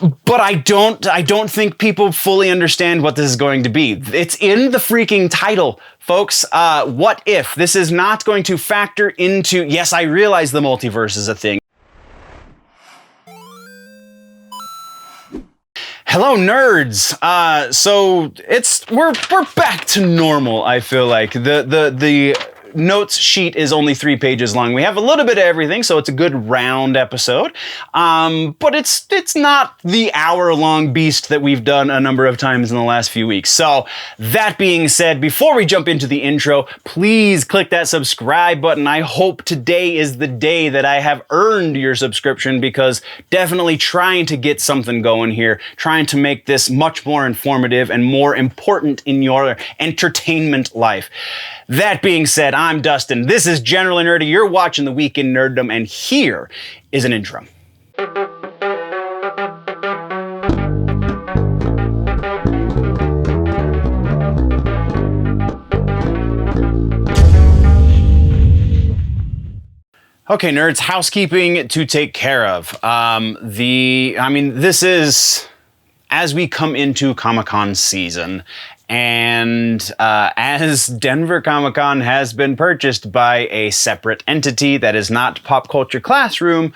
But I don't think people fully understand what this is going to be. It's in the freaking title, folks. What if? This is not going to factor into, yes, I realize the multiverse is a thing. Hello, nerds. So we're back to normal, I feel like. The notes sheet is only 3 pages long. We have a little bit of everything, so it's a good round episode. But it's not the hour-long beast that we've done a number of times in the last few weeks. So that being said, before we jump into the intro, please click that subscribe button. I hope today is the day that I have earned your subscription, because definitely trying to get something going here, trying to make this much more informative and more important in your entertainment life. That being said, I'm Dustin. This is Generally Nerdy. You're watching the Week in Nerdom, and here is an intro. Okay, nerds, housekeeping to take care of. This is as we come into Comic-Con season. And as Denver Comic-Con has been purchased by a separate entity that is not Pop Culture Classroom,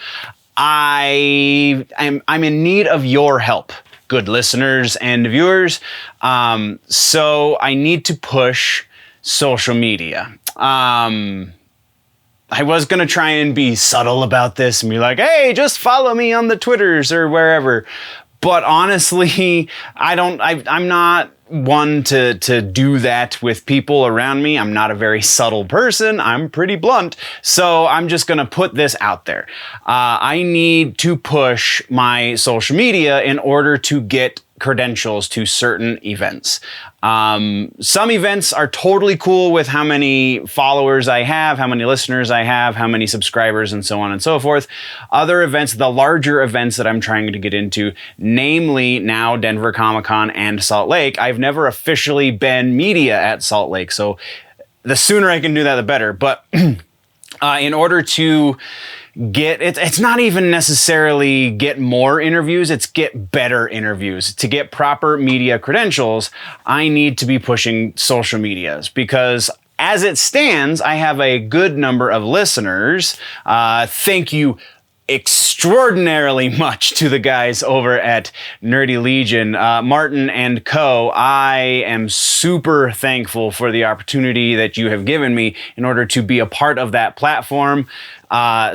I'm in need of your help, good listeners and viewers. So I need to push social media. I was gonna try and be subtle about this and be like, hey, just follow me on the Twitters or wherever. But honestly, I'm not one to do that with people around me. I'm not a very subtle person. I'm pretty blunt. So I'm just going to put this out there. I need to push my social media in order to get credentials to certain events. Some events are totally cool with how many followers I have, how many listeners I have, how many subscribers, and so on and so forth. Other events, the larger events that I'm trying to get into, namely now Denver Comic-Con and Salt Lake. I've never officially been media at Salt Lake, so the sooner I can do that, the better. But in order to get it's not even necessarily get more interviews, it's get better interviews. To get proper media credentials, I need to be pushing social medias, because as it stands, I have a good number of listeners. Thank you extraordinarily much to the guys over at Nerdy Legion, Martin and co. I am super thankful for the opportunity that you have given me in order to be a part of that platform.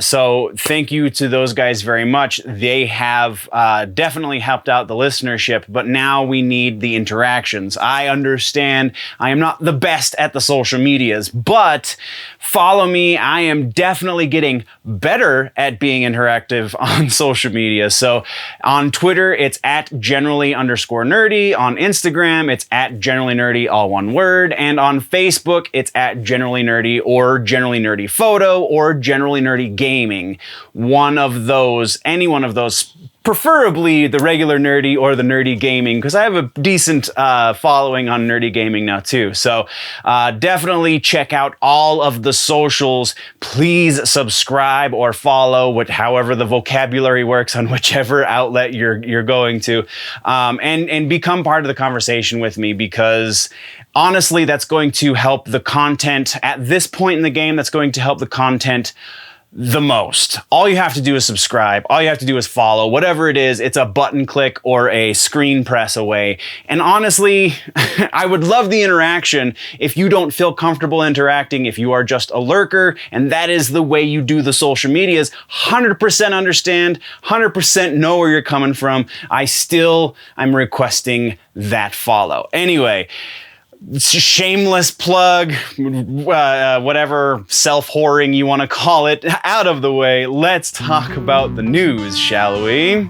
So thank you to those guys very much. They have definitely helped out the listenership, but now we need the interactions. I understand I am not the best at the social medias, but follow me. I am definitely getting better at being interactive on social media. So on Twitter, it's at generally_nerdy. On Instagram, it's at generally nerdy, all one word. And on Facebook, it's at generally nerdy or generally nerdy photo or generally nerdy gaming. One of those, any one of those, preferably the regular nerdy or the nerdy gaming, because I have a decent following on nerdy gaming now too. So definitely check out all of the socials. Please subscribe or follow, however the vocabulary works on whichever outlet you're going to, and become part of the conversation with me, because honestly, that's going to help the content at this point in the game. That's going to help the content the most. All you have to do is subscribe. All you have to do is follow. Whatever it is, it's a button click or a screen press away. And honestly, I would love the interaction. If you don't feel comfortable interacting, if you are just a lurker and that is the way you do the social medias, 100% understand, 100% know where you're coming from. I'm requesting that follow. Anyway, shameless plug, whatever self-whoring you want to call it, out of the way. Let's talk about the news, shall we?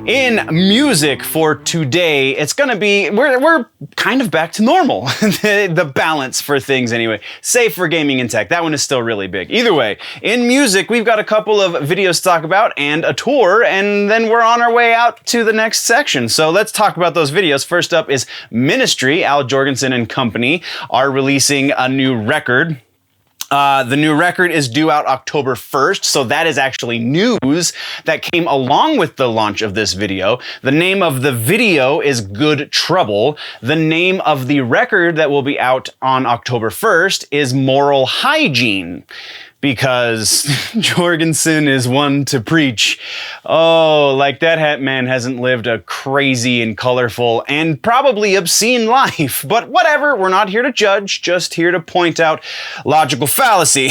In music for today, it's gonna be, we're kind of back to normal. the balance for things anyway, save for gaming and tech. That one is still really big. Either way, in music, we've got a couple of videos to talk about and a tour, and then we're on our way out to the next section. So let's talk about those videos. First up is Ministry. Al Jorgensen and company are releasing a new record. The new record is due out October 1st, so that is actually news that came along with the launch of this video. The name of the video is Good Trouble. The name of the record that will be out on October 1st is Moral Hygiene. Because Jorgensen is one to preach. Oh, like that man hasn't lived a crazy and colorful and probably obscene life. But whatever, we're not here to judge, just here to point out logical fallacy.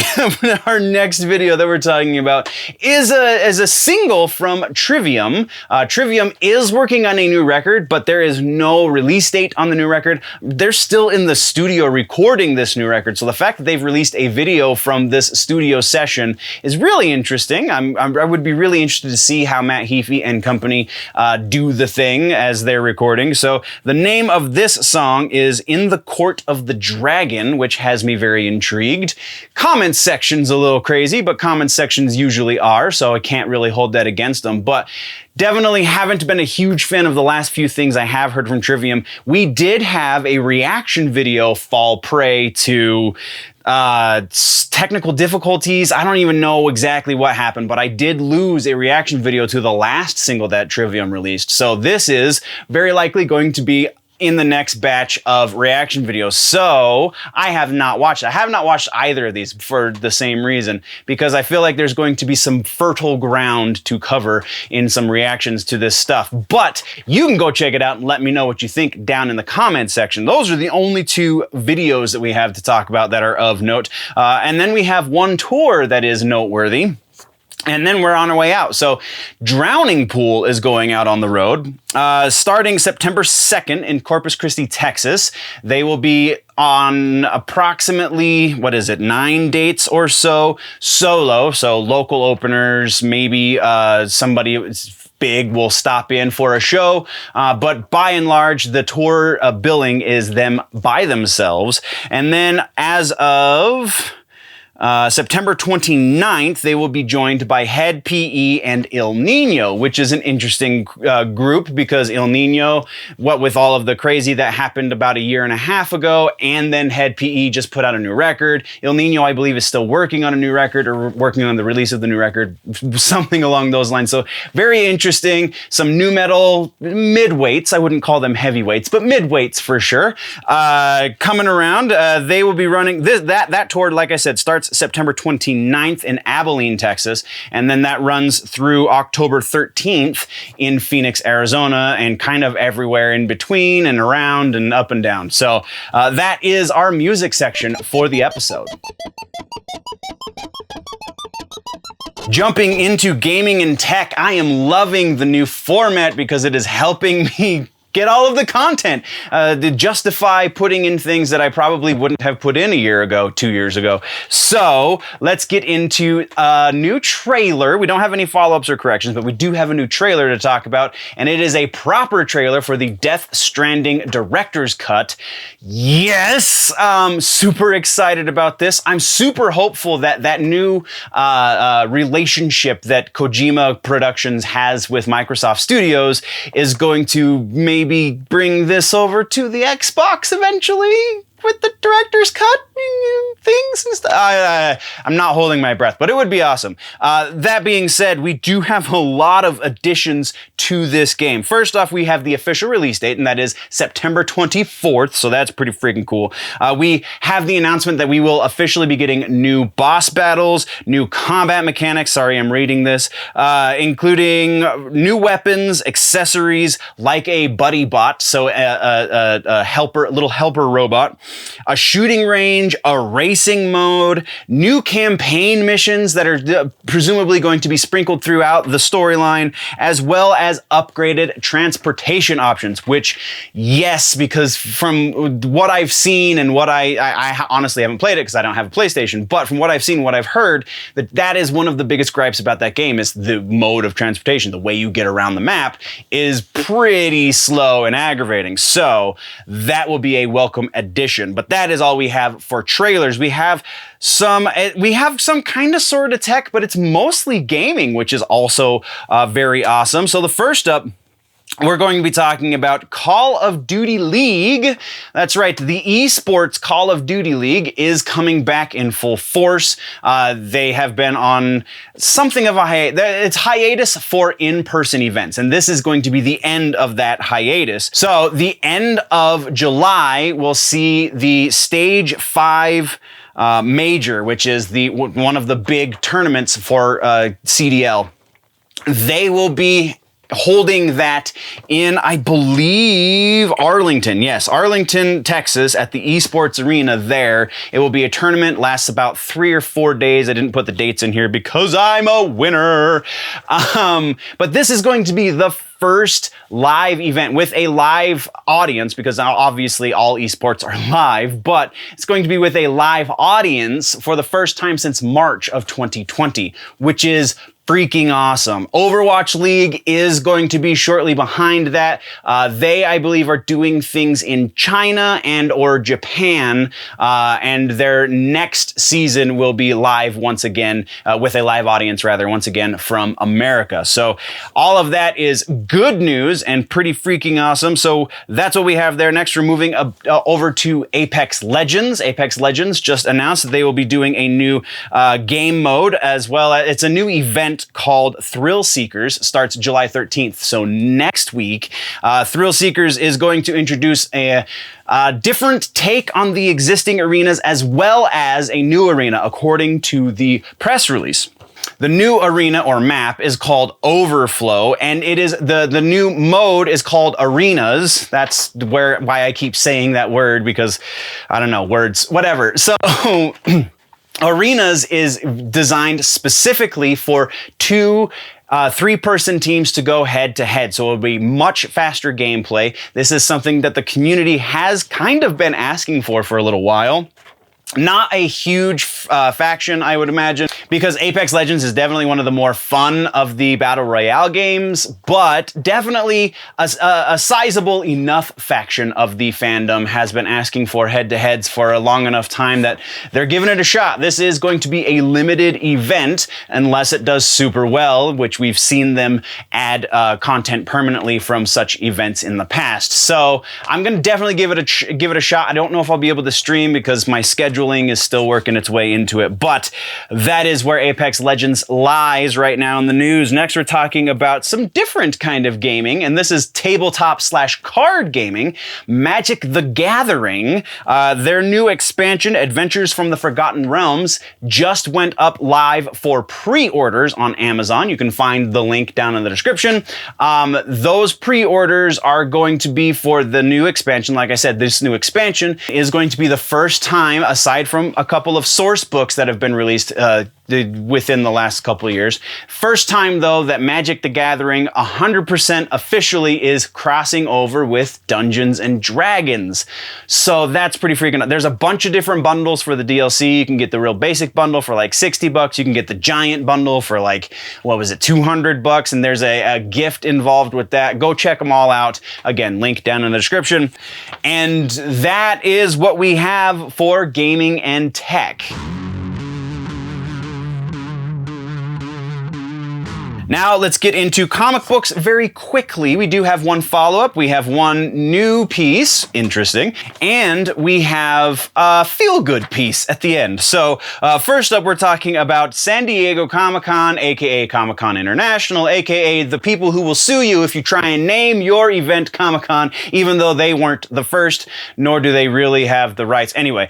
Our next video that we're talking about is a single from Trivium. Trivium is working on a new record, but there is no release date on the new record. They're still in the studio recording this new record, so the fact that they've released a video from this studio session is really interesting. I would be really interested to see how Matt Heafy and company do the thing as they're recording. So the name of this song is In the Court of the Dragon, which has me very intrigued. Comment section's a little crazy, but comment sections usually are, so I can't really hold that against them. But definitely haven't been a huge fan of the last few things I have heard from Trivium. We did have a reaction video fall prey to technical difficulties. I don't even know exactly what happened, but I did lose a reaction video to the last single that Trivium released. So this is very likely going to be in the next batch of reaction videos. So I have not watched either of these for the same reason, because I feel like there's going to be some fertile ground to cover in some reactions to this stuff. But you can go check it out and let me know what you think down in the comment section. Those are the only two videos that we have to talk about that are of note. And then we have one tour that is noteworthy. And then we're on our way out. So Drowning Pool is going out on the road starting September 2nd in Corpus Christi, Texas. They will be on approximately, 9 dates or so, solo. So local openers, maybe somebody big will stop in for a show. But by and large, the tour billing is them by themselves. And then as of September 29th, they will be joined by Head PE and Ill Nino, which is an interesting group because Ill Nino, what with all of the crazy that happened about a year and a half ago, and then Head PE just put out a new record. Ill Nino, I believe, is still working on a new record or working on the release of the new record, something along those lines. So very interesting. Some new metal midweights. I wouldn't call them heavyweights, but midweights for sure. Coming around, they will be running that tour, like I said, starts September 29th in Abilene, Texas, and then that runs through October 13th in Phoenix, Arizona, and kind of everywhere in between and around and up and down. So that is our music section for the episode. Jumping into gaming and tech, I am loving the new format because it is helping me get all of the content to justify putting in things that I probably wouldn't have put in a year ago, 2 years ago. So let's get into a new trailer. We don't have any follow-ups or corrections, but we do have a new trailer to talk about, and it is a proper trailer for the Death Stranding Director's Cut. Yes! Super excited about this. I'm super hopeful that that new relationship that Kojima Productions has with Microsoft Studios is going to maybe bring this over to the Xbox eventually with the director's cut things and stuff. I'm not holding my breath, but it would be awesome. That being said, we do have a lot of additions to this game. First off, we have the official release date, and that is September 24th, so that's pretty freaking cool. We have the announcement that we will officially be getting new boss battles, new combat mechanics, sorry, I'm reading this, including new weapons, accessories, like a buddy bot, so a helper, little helper robot, a shooting range, a racing mode, new campaign missions that are presumably going to be sprinkled throughout the storyline, as well as upgraded transportation options, which, yes, because from what I've seen and what I honestly haven't played it because I don't have a PlayStation, but from what I've seen, what I've heard, that is one of the biggest gripes about that game is the mode of transportation. The way you get around the map is pretty slow and aggravating. So that will be a welcome addition. But that is all we have for trailers. We have some kind of sort of tech, but it's mostly gaming, which is also very awesome. So the first up we're going to be talking about Call of Duty League. That's right, the Esports Call of Duty League is coming back in full force. They have been on something of a hiatus for in-person events, and this is going to be the end of that hiatus. So the end of July will see the Stage 5 Major, which is one of the big tournaments for CDL. They will be holding that in, I believe, Arlington. Yes, Arlington, Texas, at the Esports Arena there. It will be a tournament, lasts about 3 or 4 days. I didn't put the dates in here because I'm a winner. But this is going to be the first live event with a live audience, because now obviously all esports are live, but it's going to be with a live audience for the first time since March of 2020, which is freaking awesome. Overwatch League is going to be shortly behind that. They, I believe, are doing things in China and or Japan, and their next season will be live once again, with a live audience rather, once again from America. So all of that is good news and pretty freaking awesome. So that's what we have there. Next, we're moving over to Apex Legends. Apex Legends just announced that they will be doing a new game mode as well. It's a new event called Thrillseekers, starts July 13th. So next week, Thrillseekers is going to introduce a different take on the existing arenas as well as a new arena, according to the press release. The new arena or map is called Overflow, and it is the new mode is called Arenas. That's why I keep saying that word, because I don't know, words, whatever. So Arenas is designed specifically for 3-person teams to go head to head. So it'll be much faster gameplay. This is something that the community has kind of been asking for a little while. Not a huge faction, I would imagine, because Apex Legends is definitely one of the more fun of the Battle Royale games, but definitely a sizable enough faction of the fandom has been asking for head-to-heads for a long enough time that they're giving it a shot. This is going to be a limited event unless it does super well, which we've seen them add content permanently from such events in the past. So I'm going to definitely give it a shot. I don't know if I'll be able to stream because my schedule is still working its way into it, but that is where Apex Legends lies right now in the news. Next, we're talking about some different kind of gaming, and this is tabletop/card gaming. Magic the Gathering, their new expansion, Adventures from the Forgotten Realms, just went up live for pre-orders on Amazon. You can find the link down in the description. Those pre-orders are going to be for the new expansion. Like I said, this new expansion is going to be the first time, aside from a couple of source books that have been released within the last couple of years. First time, though, that Magic the Gathering 100% officially is crossing over with Dungeons and Dragons. So that's pretty freaking. There's a bunch of different bundles for the DLC. You can get the real basic bundle for like $60. You can get the giant bundle for like, what was it, $200? And there's a gift involved with that. Go check them all out. Again, link down in the description. And that is what we have for gaming and tech. Now let's get into comic books very quickly. We do have one follow-up. We have one new piece, interesting, and we have a feel-good piece at the end. So first up, we're talking about San Diego Comic-Con, aka Comic-Con International, aka the people who will sue you if you try and name your event Comic-Con, even though they weren't the first, nor do they really have the rights. Anyway,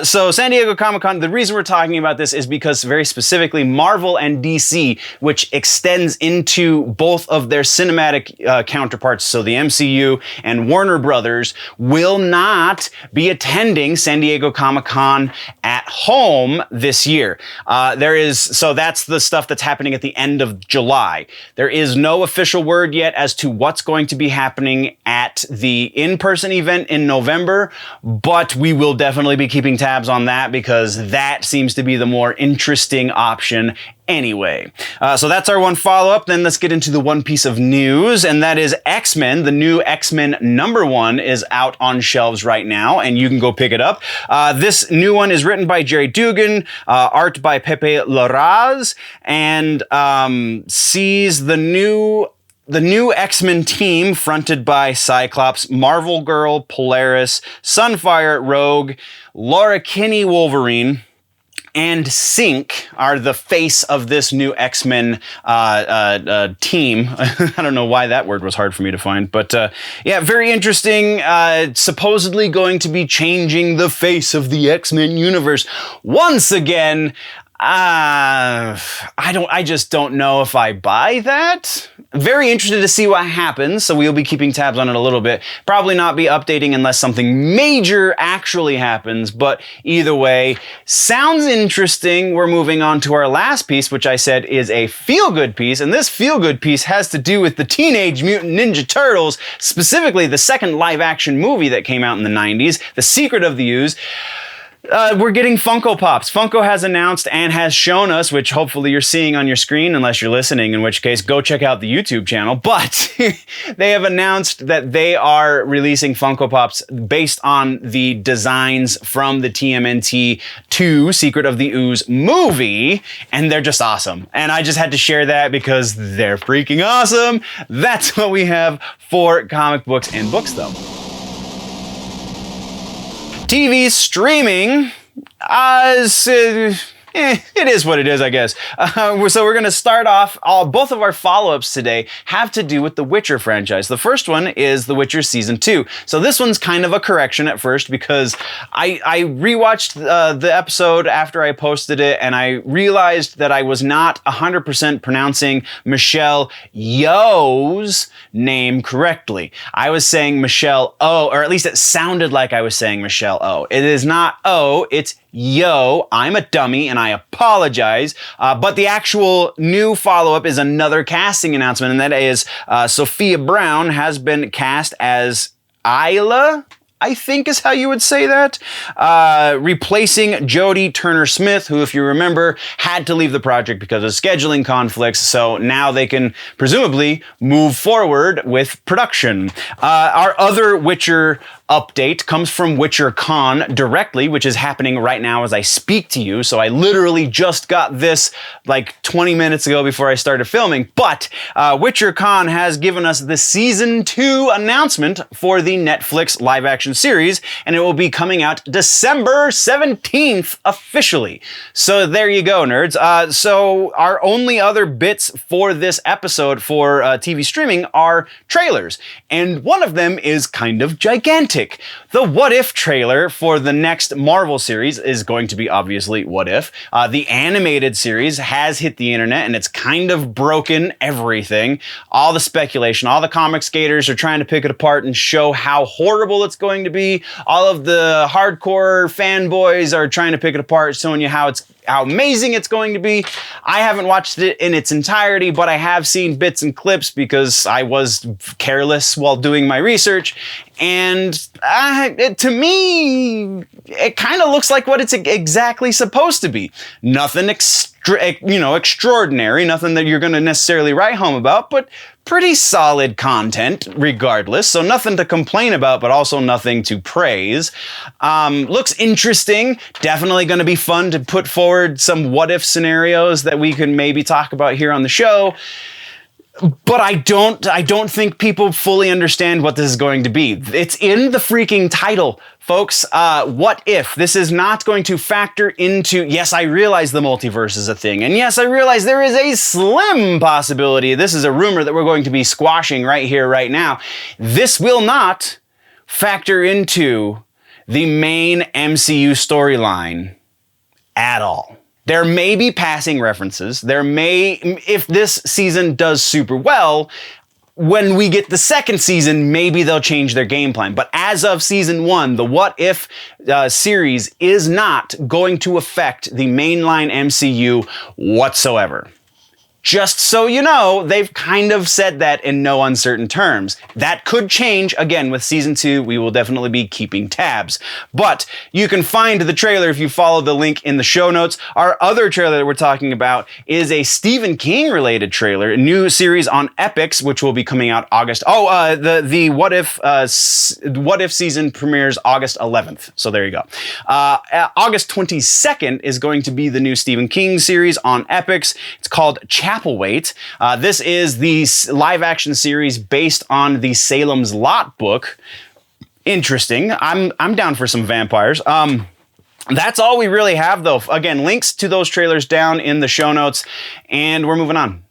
so San Diego Comic-Con, the reason we're talking about this is because very specifically Marvel and DC, which extends into both of their cinematic counterparts, so the MCU and Warner Brothers, will not be attending San Diego Comic-Con at home this year. So that's the stuff that's happening at the end of July. There is no official word yet as to what's going to be happening at the in-person event in November, but we will definitely be keeping tabs on that because that seems to be the more interesting option anyway. So that's our one follow-up. Then let's get into the one piece of news, and that is X-Men. The new X-Men #1 is out on shelves right now, and you can go pick it up. This new one is written by Gerry Duggan, art by Pepe Larraz, and sees the new the new X-Men team fronted by Cyclops, Marvel Girl, Polaris, Sunfire, Rogue, Laura Kinney, Wolverine, and Synch are the face of this new X-Men team. I don't know why that word was hard for me to find, but yeah, very interesting. Supposedly going to be changing the face of the X-Men universe once again. I just don't know if I buy that. Very interested to see what happens, so we'll be keeping tabs on it a little bit. Probably not be updating unless something major actually happens, but either way, sounds interesting. We're moving on to our last piece, which I said is a feel-good piece, and this feel-good piece has to do with the Teenage Mutant Ninja Turtles, specifically the second live-action movie that came out in the 90s, The Secret of the Ooze. We're getting Funko Pops. Funko has announced and has shown us, which hopefully you're seeing on your screen, unless you're listening, in which case go check out the YouTube channel. But they have announced that they are releasing Funko Pops based on the designs from the TMNT 2 Secret of the Ooze movie, and they're just awesome. And I just had to share that because they're freaking awesome. That's what we have for comic books and books, though. TV streaming, it is what it is, I guess. So we're going to start off, both of our follow-ups today have to do with the Witcher franchise. The first one is The Witcher Season 2. So this one's kind of a correction at first because I rewatched the episode after I posted it, and I realized that I was not 100% pronouncing Michelle Yeoh's name correctly. I was saying Michelle O, or at least it sounded like I was saying Michelle O. It is not O, it's Yo. I'm a dummy and I apologize. But the actual new follow-up is another casting announcement, and that is Sophia Brown has been cast as Isla, I think is how you would say that, replacing Jodie Turner-Smith, who, if you remember, had to leave the project because of scheduling conflicts, so now they can presumably move forward with production. Our other Witcher update comes from WitcherCon directly, which is happening right now as I speak to you, so I literally just got this like 20 minutes ago before I started filming, but WitcherCon has given us the Season 2 announcement for the Netflix live-action series, and it will be coming out December 17th officially. So there you go, nerds. So our only other bits for this episode for TV streaming are trailers, and one of them is kind of gigantic. The What If trailer for the next Marvel series is going to be obviously What If. The animated series has hit the internet and it's kind of broken everything. All the speculation, all the comic skaters are trying to pick it apart and show how horrible it's going to be. All of the hardcore fanboys are trying to pick it apart, showing you how amazing it's going to be. I haven't watched it in its entirety, but I have seen bits and clips because I was careless while doing my research. And to me, it kind of looks like what it's exactly supposed to be. Nothing extraordinary, nothing that you're going to necessarily write home about, but pretty solid content regardless. So nothing to complain about, but also nothing to praise. Looks interesting. Definitely going to be fun to put forward some what if scenarios that we can maybe talk about here on the show. But I don't think people fully understand what this is going to be. It's in the freaking title, folks. What if? This is not going to factor into, yes, I realize the multiverse is a thing. And yes, I realize there is a slim possibility. This is a rumor that we're going to be squashing right here, right now. This will not factor into the main MCU storyline at all. There may be passing references. There may, if this season does super well, when we get the second season, maybe they'll change their game plan. But as of season 1, the What If series is not going to affect the mainline MCU whatsoever. Just so you know, they've kind of said that in no uncertain terms. That could change, again, with Season 2. We will definitely be keeping tabs. But you can find the trailer if you follow the link in the show notes. Our other trailer that we're talking about is a Stephen King-related trailer, a new series on Epix, which will be coming out August... the What If season premieres August 11th. So there you go. August 22nd is going to be the new Stephen King series on Epix. It's called Chapter Appleweight. This is the live action series based on the Salem's Lot book. Interesting. I'm down for some vampires. That's all we really have, though. Again, links to those trailers down in the show notes, and we're moving on.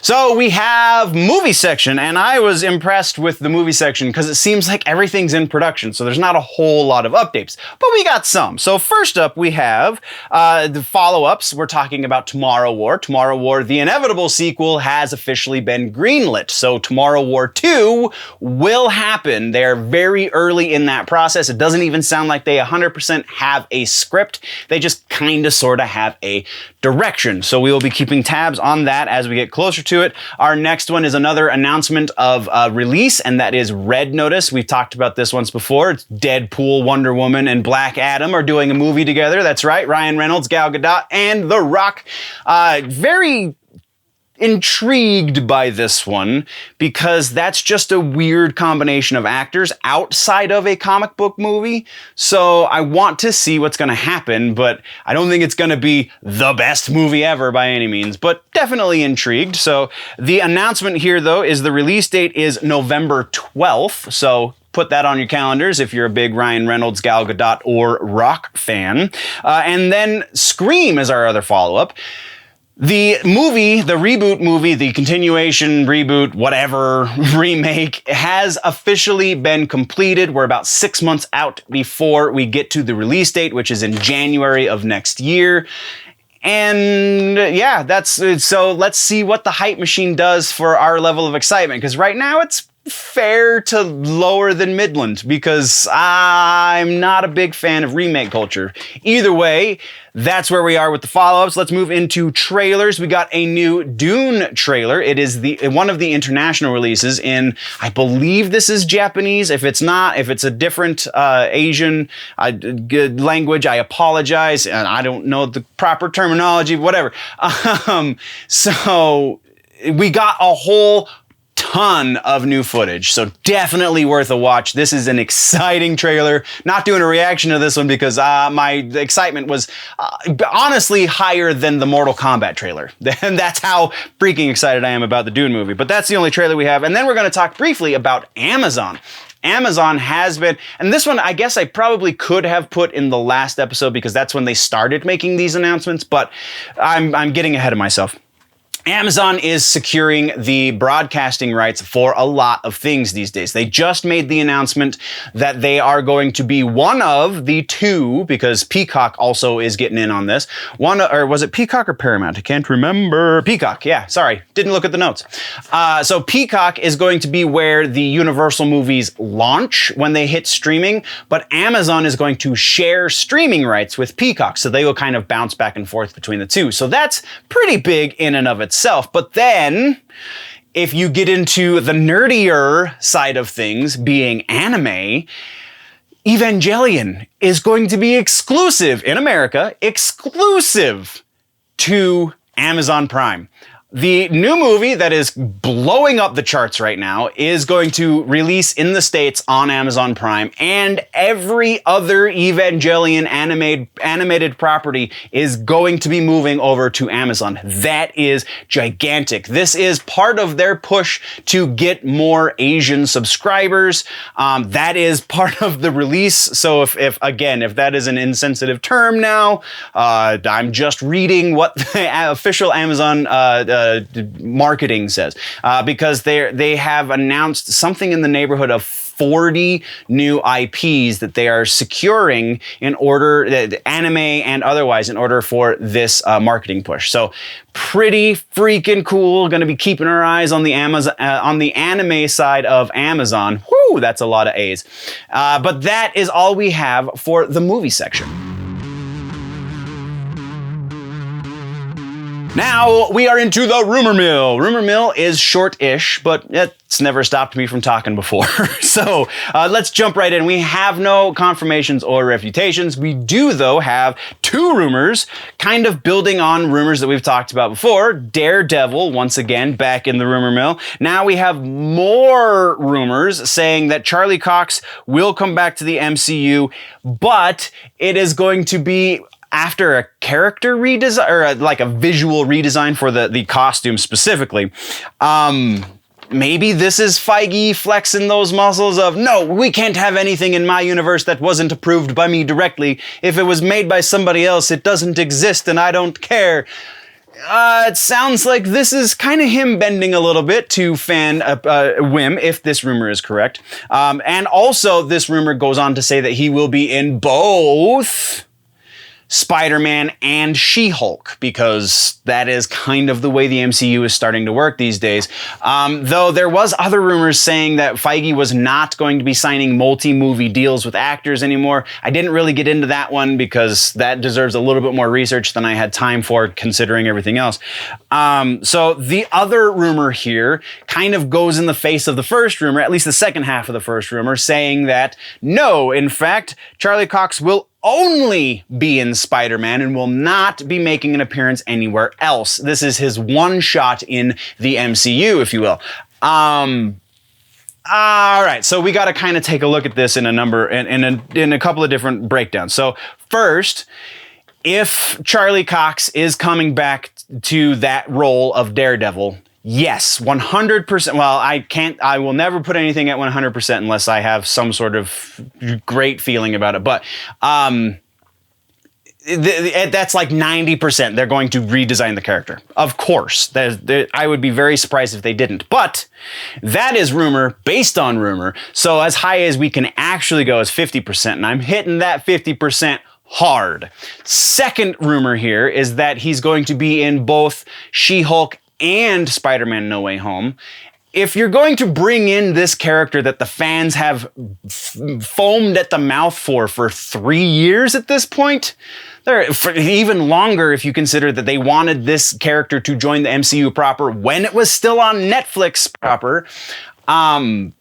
So we have movie section, and I was impressed with the movie section because it seems like everything's in production, so there's not a whole lot of updates, but we got some. So first up, we have the follow-ups. We're talking about Tomorrow War. Tomorrow War, the inevitable sequel, has officially been greenlit. So Tomorrow War 2 will happen. They're very early in that process. It doesn't even sound like they 100% have a script. They just kind of sort of have a direction. So we will be keeping tabs on that as we get closer to it. Our next one is another announcement of release, and that is Red Notice. We've talked about this once before. It's Deadpool, Wonder Woman, and Black Adam are doing a movie together. That's right, Ryan Reynolds, Gal Gadot, and The Rock. Very intrigued by this one because that's just a weird combination of actors outside of a comic book movie. So I want to see what's going to happen, but I don't think it's going to be the best movie ever by any means, but definitely intrigued. So the announcement here, though, is the release date is November 12th. So put that on your calendars if you're a big Ryan Reynolds, Gal Gadot, or Rock fan. And then Scream is our other follow-up. The movie, the reboot movie, the continuation, reboot, whatever, remake, has officially been completed. We're about 6 months out before we get to the release date, which is in January of next year. And yeah, that's it. So let's see what the hype machine does for our level of excitement, because right now it's fair to lower than Midland because I'm not a big fan of remake culture. Either way, that's where we are with the follow-ups. Let's move into trailers. We got a new Dune trailer. It is one of the international releases in, I believe this is Japanese. If it's not, if it's a different Asian language, I apologize. And I don't know the proper terminology, whatever. So we got a whole ton of new footage, so definitely worth a watch. This is an exciting trailer. Not doing a reaction to this one because my excitement was honestly higher than the Mortal Kombat trailer. And that's how freaking excited I am about the Dune movie. But that's the only trailer we have. And then we're going to talk briefly about Amazon. Amazon has been, and this one I guess I probably could have put in the last episode because that's when they started making these announcements, but I'm getting ahead of myself. Amazon is securing the broadcasting rights for a lot of things these days. They just made the announcement that they are going to be one of the two, because Peacock also is getting in on this. Or was it Peacock or Paramount? I can't remember. Peacock, yeah, sorry. Didn't look at the notes. So Peacock is going to be where the Universal movies launch when they hit streaming, but Amazon is going to share streaming rights with Peacock, so they will kind of bounce back and forth between the two. So that's pretty big in and of itself. But then, if you get into the nerdier side of things, being anime, Evangelion is going to be exclusive in America, exclusive to Amazon Prime. The new movie that is blowing up the charts right now is going to release in the States on Amazon Prime, and every other Evangelion animated property is going to be moving over to Amazon. That is gigantic. This is part of their push to get more Asian subscribers. That is part of the release. So if that is an insensitive term now, I'm just reading what the official Amazon marketing says, because they have announced something in the neighborhood of 40 new IPs that they are securing in order, anime and otherwise, in order for this marketing push. So pretty freaking cool. Going to be keeping our eyes on the anime side of Amazon. Whoo, that's a lot of A's. But that is all we have for the movie section. Now we are into the rumor mill. Rumor mill is short-ish, but it's never stopped me from talking before. So let's jump right in. We have no confirmations or refutations. We do, though, have two rumors, kind of building on rumors that we've talked about before. Daredevil, once again, back in the rumor mill. Now we have more rumors saying that Charlie Cox will come back to the MCU, but it is going to be after a character redesign, or like a visual redesign for the costume specifically. Maybe this is Feige flexing those muscles of, no, we can't have anything in my universe that wasn't approved by me directly. If it was made by somebody else, it doesn't exist and I don't care. It sounds like this is kind of him bending a little bit to fan whim, if this rumor is correct. And also, this rumor goes on to say that he will be in both Spider-Man and She-Hulk, because that is kind of the way the MCU is starting to work these days. Though there was other rumors saying that Feige was not going to be signing multi-movie deals with actors anymore. I didn't really get into that one because that deserves a little bit more research than I had time for, considering everything else. So the other rumor here kind of goes in the face of the first rumor, at least the second half of the first rumor, saying that no, in fact, Charlie Cox will only be in Spider-Man and will not be making an appearance anywhere else. This is his one shot in the MCU, if you will. All right, so we got to kind of take a look at this in a couple of different breakdowns. So first, if Charlie Cox is coming back to that role of Daredevil, yes, 100%. Well, I will never put anything at 100% unless I have some sort of great feeling about it. But that's like 90%. They're going to redesign the character. Of course. I would be very surprised if they didn't. But that is rumor based on rumor. So as high as we can actually go is 50%. And I'm hitting that 50% hard. Second rumor here is that he's going to be in both She-Hulk and Spider-Man No Way Home. If you're going to bring in this character that the fans have foamed at the mouth for 3 years at this point, for even longer if you consider that they wanted this character to join the MCU proper when it was still on Netflix proper, that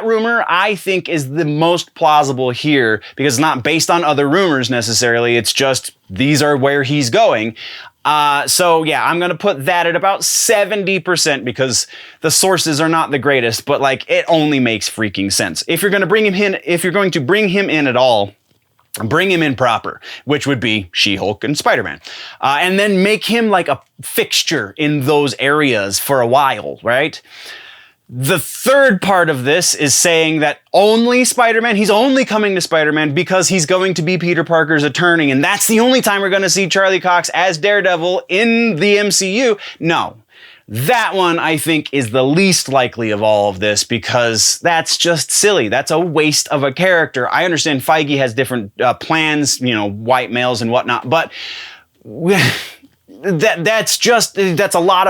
rumor I think is the most plausible here, because it's not based on other rumors necessarily. It's just these are where he's going. So yeah, I'm going to put that at about 70% because the sources are not the greatest, but like it only makes freaking sense. If you're going to bring him in at all, bring him in proper, which would be She-Hulk and Spider-Man. And then make him like a fixture in those areas for a while, right? The third part of this is saying that only Spider-Man, he's only coming to Spider-Man because he's going to be Peter Parker's attorney, and that's the only time we're going to see Charlie Cox as Daredevil in the MCU. No. That one, I think, is the least likely of all of this because that's just silly. That's a waste of a character. I understand Feige has different plans, white males and whatnot, but that's a lot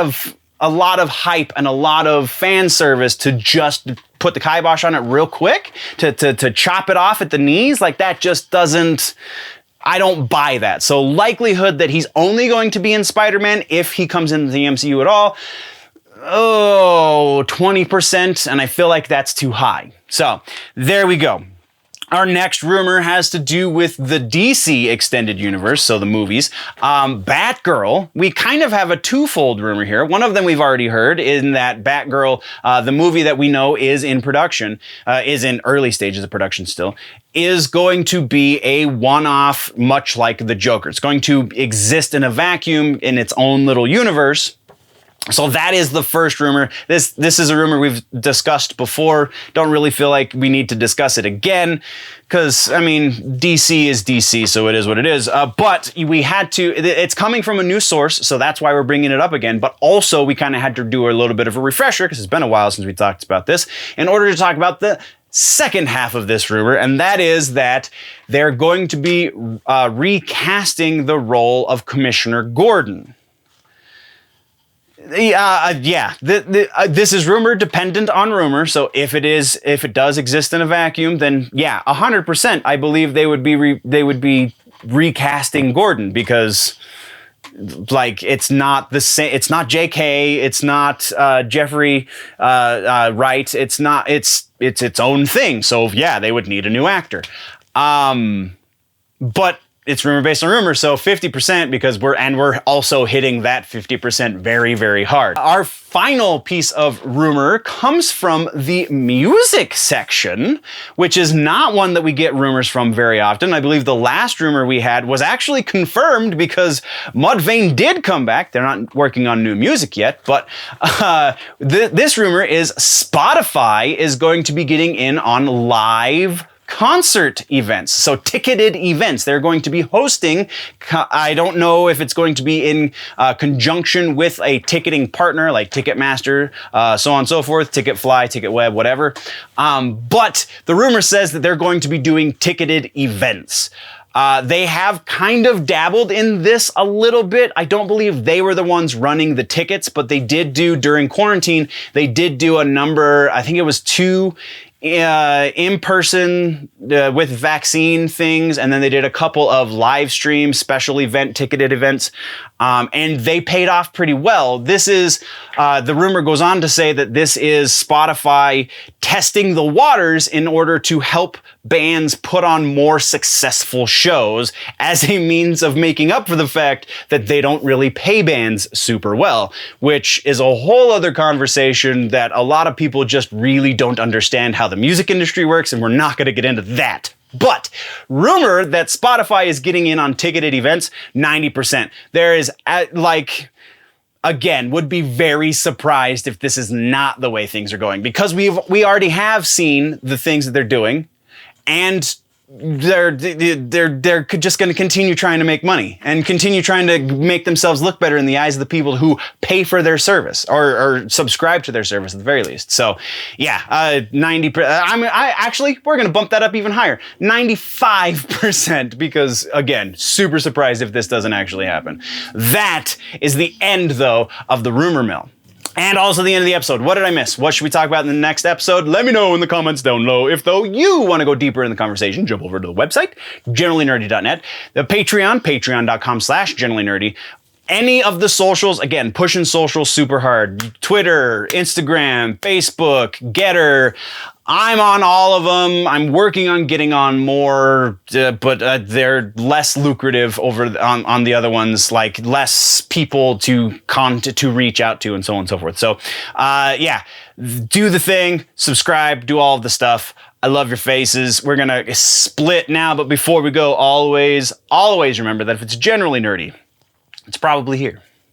of hype and a lot of fan service to just put the kibosh on it real quick, to chop it off at the knees. Like that just doesn't, I don't buy that. So likelihood that he's only going to be in Spider-Man if he comes into the MCU at all, 20%, and I feel like that's too high. So there we go. Our next rumor has to do with the DC extended universe, so the movies. Batgirl, we kind of have a twofold rumor here. One of them we've already heard, in that Batgirl, the movie that we know is in production, is in early stages of production still, is going to be a one-off, much like the Joker. It's going to exist in a vacuum in its own little universe. So that is the first rumor. This is a rumor we've discussed before. Don't really feel like we need to discuss it again because, DC is DC, so it is what it is. But we had to, it's coming from a new source, so that's why we're bringing it up again. But also we kind of had to do a little bit of a refresher because it's been a while since we talked about this in order to talk about the second half of this rumor, and that is that they're going to be recasting the role of Commissioner Gordon. This is rumor dependent on rumor. So if it does exist in a vacuum, then 100%, I believe they would be recasting Gordon because like, it's not the same. It's not JK. It's not Jeffrey Wright. It's not. It's its own thing. So yeah, they would need a new actor. But it's rumor based on rumor, so 50% because we're also hitting that 50% very, very hard. Our final piece of rumor comes from the music section, which is not one that we get rumors from very often. I believe the last rumor we had was actually confirmed because Mudvayne did come back. They're not working on new music yet, but this rumor is Spotify is going to be getting in on live concert events, so ticketed events. They're going to be hosting. I don't know if it's going to be in conjunction with a ticketing partner like Ticketmaster, so on and so forth, Ticketfly, Ticketweb, whatever. But the rumor says that they're going to be doing ticketed events. They have kind of dabbled in this a little bit. I don't believe they were the ones running the tickets, but they did do during quarantine. They did do a number, I think it was 2 in-person with vaccine things, and then they did a couple of live stream special event ticketed events, and they paid off pretty well. This is the rumor goes on to say that this is Spotify testing the waters in order to help bands put on more successful shows as a means of making up for the fact that they don't really pay bands super well, which is a whole other conversation that a lot of people just really don't understand how the music industry works, and we're not going to get into that. But rumor that Spotify is getting in on ticketed events, 90%. There is again, would be very surprised if this is not the way things are going, because we already have seen the things that they're doing, and they're just going to continue trying to make money and continue trying to make themselves look better in the eyes of the people who pay for their service or subscribe to their service at the very least. So yeah, 90%. We're going to bump that up even higher, 95%, because again, super surprised if this doesn't actually happen. That is the end though of the rumor mill. And also the end of the episode. What did I miss? What should we talk about in the next episode? Let me know in the comments down below. If though you want to go deeper in the conversation, jump over to the website, generallynerdy.net, the Patreon, patreon.com/generallynerdy. Any of the socials, again, pushing socials super hard. Twitter, Instagram, Facebook, Getter. I'm on all of them. I'm working on getting on more, but they're less lucrative on the other ones, like less people to reach out to and so on and so forth. So, yeah, do the thing, subscribe, do all of the stuff. I love your faces. We're going to split now, but before we go, always remember that if it's generally nerdy, it's probably here.